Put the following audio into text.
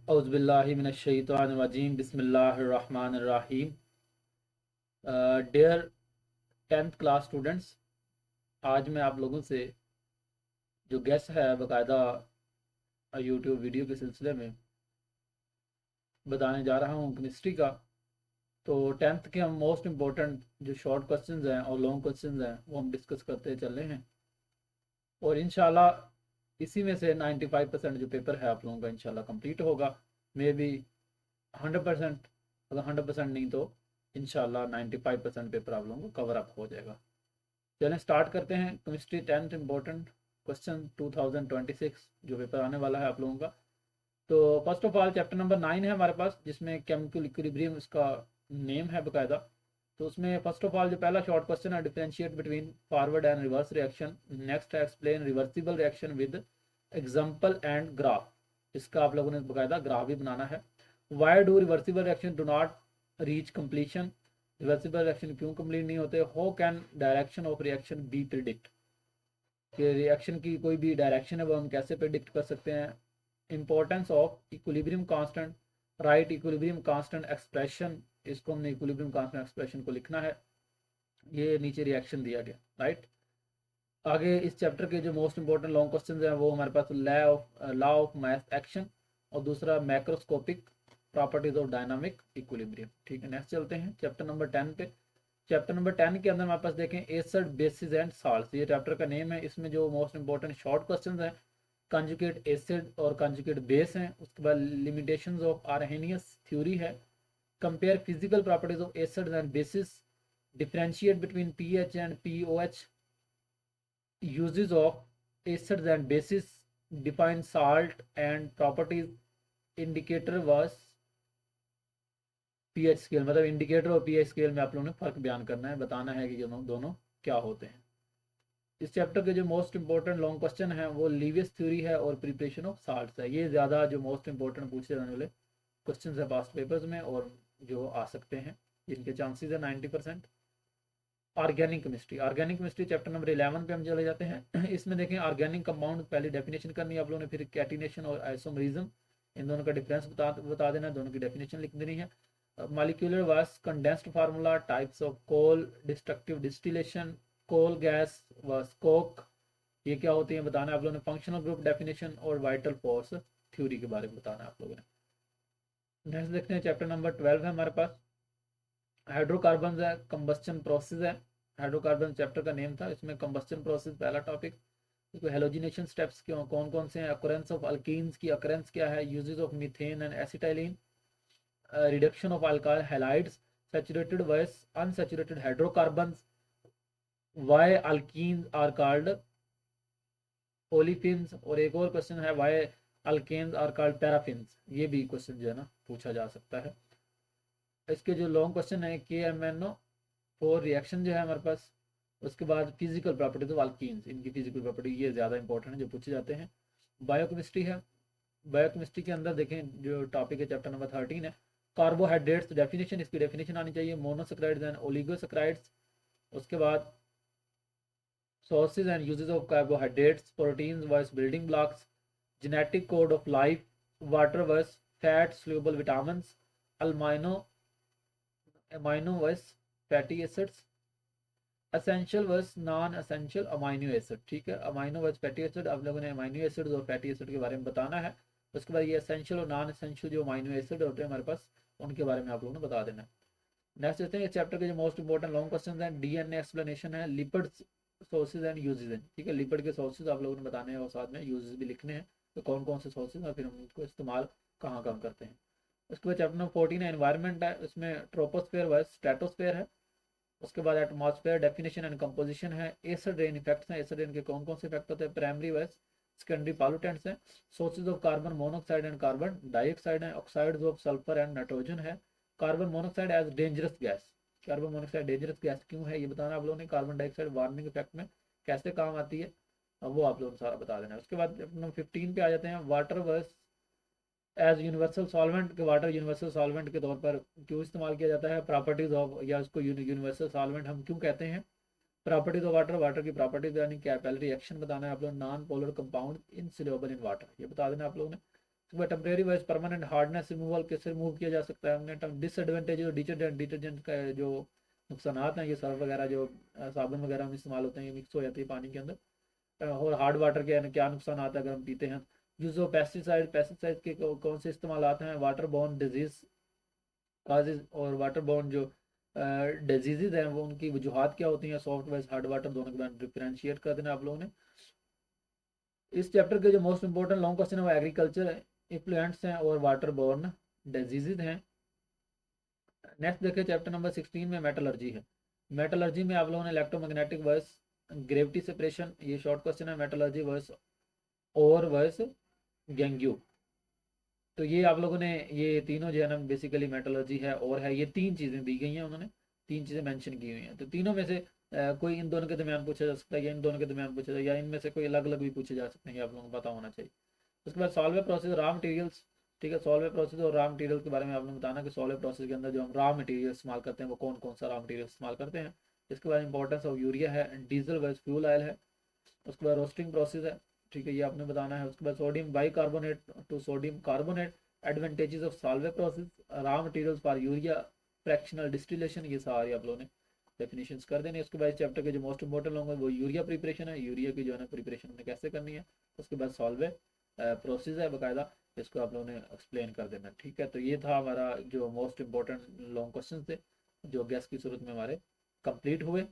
औज़ुबिल्लाहिमिनश्शैतानिर्रजीम बिस्मिल्लाहिर्रहमानिर्रहीम। Dear 10th class students, आज मैं आप लोगों से जो गेस्ट है बाकायदा यूट्यूब वीडियो के सिलसिले में बताने जा रहा हूँ केमिस्ट्री का। तो 10th के हम मोस्ट इम्पोर्टेंट जो शॉर्ट क्वेश्चंस हैं और लॉन्ग क्वेश्चंस हैं वो हम डिस्कस करते चल रहे हैं, और इंशाल्लाह इसी में से 95% जो पेपर है आप लोगों का इंशाल्लाह कंप्लीट होगा। मे बी 100%, अगर 100% नहीं तो इंशाल्लाह 95% पेपर आप लोगों को कवर अप हो जाएगा। चलें स्टार्ट करते हैं। केमिस्ट्री 10th इम्पोर्टेंट क्वेश्चन 2026 जो पेपर आने वाला है आप लोगों का। तो first of all chapter number 9 है हमारे पास, जिसमें केमिकल इक्विलिब्रियम इसका नेम है बकायदा। तो उसमें फर्स्ट ऑफ ऑल जो पहला शॉर्ट क्वेश्चन है, differentiate between forward and reverse reaction. Next explain reversible reaction with example and graph. इसका आप लोगों ने बकायदा ग्राफ भी बनाना है। Why do reversible reaction do not reach completion. Reversible reaction क्यों कंप्लीट नहीं होते। How can direction of reaction be predict, कि रिएक्शन की कोई भी डायरेक्शन है वो हम कैसे प्रिडिक्ट कर सकते हैं। Importance of equilibrium constant, right equilibrium constant expression. इसको हमने इक्विलिब्रियम कांस्टेंट एक्सप्रेशन को लिखना है। ये नीचे रिएक्शन दिया गया, राइट। आगे इस चैप्टर के जो मोस्ट इंपॉर्टेंट लॉन्ग क्वेश्चन हैं वो हमारे पास लॉ ऑफ मास एक्शन और दूसरा macroscopic properties of dynamic equilibrium. ठीक है, नेक्स्ट चलते हैं चैप्टर नंबर 10 पे। चैप्टर नंबर 10 के अंदर हमारे पास देखें एसिड बेसिस एंड साल्ट्स, ये चैप्टर का नेम है। इसमें जो मोस्ट इंपॉर्टेंट शॉर्ट क्वेश्चंस हैं, कंजुगेट एसिड और कंजुगेट बेस हैं। उसके बाद लिमिटेशंस ऑफ आर्हेनियस थ्योरी है। Compare physical properties of acid and bases. Differentiate between pH and pOH. uses of acids and bases. Define salt and properties. Indicator was pH scale, मतलब indicator और pH scale में आप लोगों ने फर्क बयान करना है, बताना है कि दोनों क्या होते हैं। इस चैप्टर के जो मोस्ट इंपॉर्टेंट लॉन्ग क्वेश्चन है वो लीवियस थ्योरी है और प्रिपरेशन ऑफ साल्ट्स है। ये ज़्यादा जो मोस्ट इंपॉर्टेंट पूछे जाने वाले क्वेश्चन है पास्ट पेपर्स में, और जो आ सकते हैं जिनके चांसेस है 90%। Organic chemistry, organic chemistry chapter number 11 पे हम चले जाते हैं। इसमें देखें ऑर्गेनिक कंपाउंड पहले डेफिनेशन करनी है आप लोगों ने, फिर कैटिनेशन और आइसोमरिज्म, इन दोनों का डिफरेंस बता देना है, दोनों की डेफिनेशन लिख देनी है। Molecular was condensed formula, types of coal, destructive distillation, coal gas was coke, ये क्या होती है बताना है आप लोगों ने। फंक्शनल ग्रुप डेफिनेशन और वाइटल फोर्स थ्योरी के बारे में बताना है आप लोगों ने। नेक्स्ट देखते हैं चैप्टर नंबर 12 है हमारे पास, हाइड्रोकार्बन है, कंबस्चन प्रोसेस है। हाइड्रोकार्बन चैप्टर का नेम था, इसमें कंबस्चन प्रोसेस पहला टॉपिक। इसको हेलोजिनेशन स्टेप्स क्यों कौन कौन से हैं, अकरेंस ऑफ अल्कीन्स की अकरेंस क्या है, uses of methane and acetylene, reduction of alkyl halides, saturated versus unsaturated hydrocarbons, why alkenes are called olefins, और एक और क्वेश्चन है why alkanes are called paraffins. ये भी क्वेश्चन जो है ना पूछा जा सकता है। इसके जो लॉन्ग क्वेश्चन है K M N O four reaction जो है हमारे पास। उसके बाद फिजिकल प्रॉपर्टीज ऑफ अल्कीन्स, इनकी फिजिकल प्रॉपर्टी ये ज़्यादा इंपॉर्टेंट है जो पूछे जाते हैं। बायोकेमिस्ट्री है, बायोकेमिस्ट्री के अंदर देखें जो टॉपिक है चैप्टर नंबर 13 है, कार्बोहाइड्रेट्स डेफिनेशन, इसकी डेफिनेशन आनी चाहिए, मोनोसेक्राइड्स एंड ओलिगोसेक्राइड्स। उसके बाद sources and uses of carbohydrates, proteins versus building blocks, genetic code of life, water versus fat soluble vitamins, अल्माइनो amino versus fatty acids, essential versus non essential amino acid. ठीक है, amino versus fatty acid आप लोगों ने amino acid और fatty acid के बारे में बताना है। उसके बाद ये असेंशियल और नॉन असेंशियल जो अमाइनो एसिड होते हैं हमारे पास, उनके बारे में आप लोगों ने बता देना है। नेक्स्ट देखते हैं चैप्टर के जो मोस्ट इंपॉर्टेंट लॉन्ग क्वेश्चन हैं, डीएनए एक्सप्लेनेशन है, लिपिड सोर्सेज एंड यूजेज हैं। ठीक है, लिपिड के सोर्सेज आप लोगों ने बताने हैं और साथ में यूजेज भी लिखने हैं, तो कौन कौन से सोर्सेज और फिर हम उनको इस्तेमाल कहाँ कहाँ करते हैं। उसके बाद चैप्टर नंबर 14 है एनवायरमेंट है, उसमें ट्रोपोस्फेयर वर्स स्ट्रेटोस्फेयर है। उसके बाद एटमॉस्फेयर डेफिनेशन एंड कंपोजिशन है। एसिड रेन इफेक्ट्स हैं, एसिड रेन के कौन कौन से इफेक्ट होते हैं, प्राइमरी वर्स सेकेंडरी पॉल्यूटेंट्स हैं। Sources of carbon monoxide and carbon dioxide है। Oxides of sulphur and nitrogen है। Carbon monoxide as dangerous gas, carbon monoxide dangerous gas क्यों है ये बताना आप लोगों ने। कार्बन डाइऑक्साइड वार्मिंग इफेक्ट में कैसे काम आती है, अब वो आप लोगों ने सारा बता देना है। उसके बाद नंबर 15 पे आ जाते हैं, water versus as universal solvent, के वाटर यूनिवर्सल सॉल्वेंट के तौर पर क्यों इस्तेमाल किया जाता है। प्रॉपर्टीज ऑफ, या उसको यूनिवर्सल सॉल्वेंट हम क्यों कहते हैं। प्रॉपर्टीज ऑफ वाटर, वाटर की प्रॉपर्टीज यानी कैपिलरी रिएक्शन बताना है आप लोग। Non polar compound insoluble in water, ये बता देना आप लोगों ने। उसके बाद temporary wise permanent hardness removal कैसे रिमूव किया जा सकता है हमने। डिसएडवांटेज और डिटर्जेंट का जो नुकसान हैं, ये सर्फ वगैरह जो साबुन वगैरह में इस्तेमाल होते हैं, ये मिक्स हो जाती है पानी के अंदर। और हार्ड वाटर के क्या नुकसान आता है अगर हम पीते हैं। यूज ऑफ पेस्टिसाइड के कौन से इस्तेमाल हैं, वाटर बोर्न डिजीज काजेज और वाटर बोर्न जो डिजीजेज हैं वो उनकी वजूहत क्या होती हैं, सॉफ्ट वाइज हार्ड वाटर दोनों के बारे में डिफ्रेंशिएट कर देना आप लोगों ने। इस चैप्टर के जो मोस्ट इंपॉर्टेंट लॉन्ग क्वेश्चन है वो एग्रीकल्चर इफ्लुएंट्स हैं और वाटर बोर्न डिजीजेज हैं। नेक्स्ट देखिए चैप्टर नंबर 16 में मेटलर्जी है। मेटलर्जी में आप लोगों ने इलेक्ट्रोमैग्नेटिक वर्स ग्रेविटी सेपरेशन, ये शॉर्ट क्वेश्चन है, मेटलर्जी वर्स और वर्स गैंग्यू। तो ये आप लोगों ने ये तीनों जो है ना बेसिकली मेटलर्जी है और है, ये तीन चीज़ें दी गई हैं, उन्होंने तीन चीज़ें मेंशन की हुई हैं। तो तीनों में से कोई इन दोनों के दरमियान पूछा जा सकता है या इन दोनों के दरमियान पूछा जाए या इनमें से कोई अलग अलग भी पूछे जा सकते हैं, ये आप लोगों को पता होना चाहिए। उसके बाद सॉल्वे प्रोसेस रॉ मटेरियल्स, ठीक है, सॉल्वे प्रोसेस और रॉ मटेरियल के बारे में आपने बताना कि सॉल्वे प्रोसेस के अंदर जो हम रॉ मटेरियल इस्तेमाल करते हैं वो कौन कौन सा रॉ मटेरियल इस्तेमाल करते हैं। इसके बाद इंपॉर्टेंस ऑफ यूरिया है, डीजल वर्स फ्यूल ऑयल है। उसके बाद रोस्टिंग प्रोसेस है, ठीक है, ये आपने बताना है। उसके बाद sodium bicarbonate to sodium carbonate, advantages of Solvay process, raw materials for urea, fractional distillation, ये सारे आप लोगों ने डेफिनेशंस कर देने। उसके बाद चैप्टर के जो मोस्ट इंपॉर्टेंट होंगे वो यूरिया प्रिपरेशन है, यूरिया की जो है ना प्रिपरेशन हमने कैसे करनी है। उसके बाद सॉल्वे प्रोसेस है बाकायदा, इसको आप लोगों ने एक्सप्लेन कर देना, ठीक है। तो ये था हमारा जो मोस्ट इंपॉर्टेंट लॉन्ग क्वेश्चन थे जो गैस की सूरत में हमारे कंप्लीट हुए।